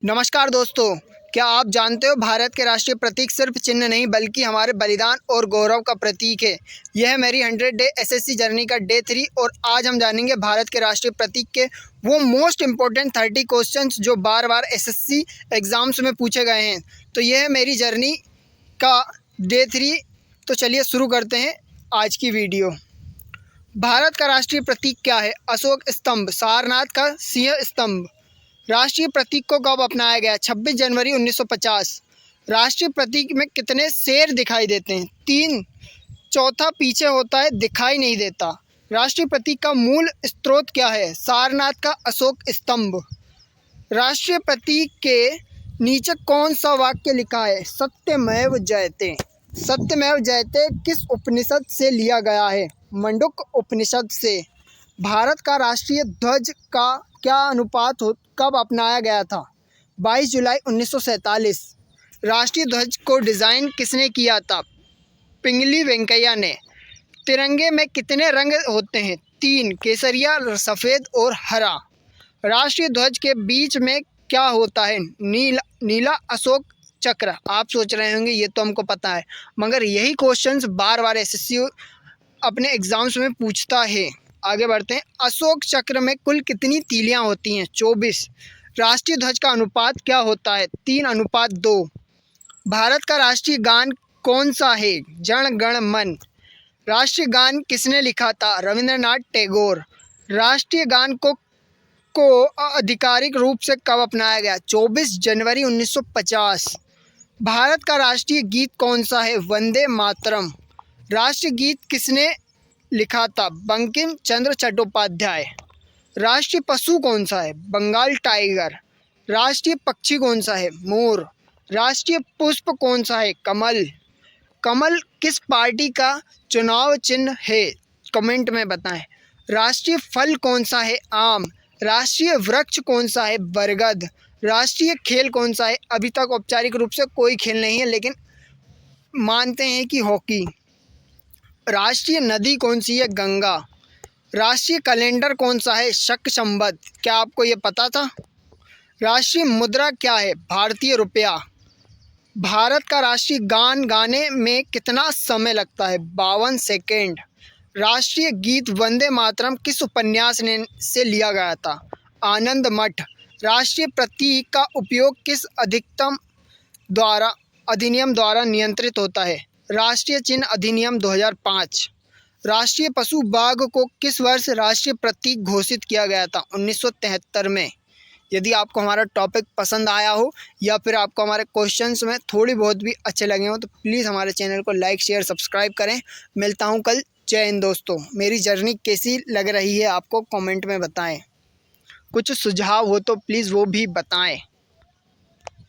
नमस्कार दोस्तों, क्या आप जानते हो भारत के राष्ट्रीय प्रतीक सिर्फ चिन्ह नहीं बल्कि हमारे बलिदान और गौरव का प्रतीक है। यह है मेरी 100 डे एसएससी जर्नी का डे 3 और आज हम जानेंगे भारत के राष्ट्रीय प्रतीक के वो मोस्ट इम्पोर्टेंट 30 क्वेश्चंस जो बार बार एसएससी एग्ज़ाम्स में पूछे गए हैं। तो यह है मेरी जर्नी का डे 3। तो चलिए शुरू करते हैं आज की वीडियो। भारत का राष्ट्रीय प्रतीक क्या है? अशोक स्तंभ, सारनाथ का सिंह स्तंभ। राष्ट्रीय प्रतीक को कब अपनाया गया? 26 जनवरी 1950। राष्ट्रीय प्रतीक में कितने शेर दिखाई देते हैं? 3। चौथा पीछे होता है, दिखाई नहीं देता। राष्ट्रीय प्रतीक का मूल स्रोत क्या है? सारनाथ का अशोक स्तंभ। राष्ट्रीय प्रतीक के नीचे कौन सा वाक्य लिखा है? सत्यमेव जयते। सत्यमेव जयते किस उपनिषद से लिया गया है? मंडूक उपनिषद से। भारत का राष्ट्रीय ध्वज का क्या अनुपात कब अपनाया गया था? 22 जुलाई 1947। राष्ट्रीय ध्वज को डिज़ाइन किसने किया था? पिंगली वेंकैया ने। तिरंगे में कितने रंग होते हैं? 3, केसरिया, सफ़ेद और हरा। राष्ट्रीय ध्वज के बीच में क्या होता है? नीला अशोक चक्र। आप सोच रहे होंगे ये तो हमको पता है, मगर यही क्वेश्चंस बार बार एसएससी अपने एग्ज़ाम्स में पूछता है। आगे बढ़ते हैं। अशोक चक्र में कुल कितनी तीलियां होती हैं? 24। राष्ट्रीय ध्वज का अनुपात क्या होता है? 3:2। भारत का राष्ट्रीय गान कौन सा है? जन गण मन। राष्ट्रीय गान किसने लिखा था? रविंद्रनाथ टैगोर। राष्ट्रीय गान को आधिकारिक रूप से कब अपनाया गया? 24 जनवरी 1950। भारत का राष्ट्रीय गीत कौन सा है? वंदे मातरम। राष्ट्रीय गीत किसने लिखा था? बंकिम चंद्र चट्टोपाध्याय। राष्ट्रीय पशु कौन सा है? बंगाल टाइगर। राष्ट्रीय पक्षी कौन सा है? मोर। राष्ट्रीय पुष्प कौन सा है? कमल। कमल किस पार्टी का चुनाव चिन्ह है? कमेंट में बताएं। राष्ट्रीय फल कौन सा है? आम। राष्ट्रीय वृक्ष कौन सा है? बरगद। राष्ट्रीय खेल कौन सा है? अभी तक औपचारिक रूप से कोई खेल नहीं है, लेकिन मानते हैं कि हॉकी। राष्ट्रीय नदी कौन सी है? गंगा। राष्ट्रीय कैलेंडर कौन सा है? शक संवत। क्या आपको ये पता था? राष्ट्रीय मुद्रा क्या है? भारतीय रुपया। भारत का राष्ट्रीय गान गाने में कितना समय लगता है? 52 सेकेंड। राष्ट्रीय गीत वंदे मातरम किस उपन्यास से लिया गया था? आनंद मठ। राष्ट्रीय प्रतीक का उपयोग किस अधिनियम द्वारा नियंत्रित होता है? राष्ट्रीय चिन्ह अधिनियम 2005। राष्ट्रीय पशु बाघ को किस वर्ष राष्ट्रीय प्रतीक घोषित किया गया था? 1973 में। यदि आपको हमारा टॉपिक पसंद आया हो या फिर आपको हमारे क्वेश्चंस में थोड़ी बहुत भी अच्छे लगे हो तो प्लीज़ हमारे चैनल को लाइक, शेयर, सब्सक्राइब करें। मिलता हूं कल। जय हिंद दोस्तों। मेरी जर्नी कैसी लग रही है आपको कमेंट में बताएं। कुछ सुझाव हो तो प्लीज़ वो भी बताएं।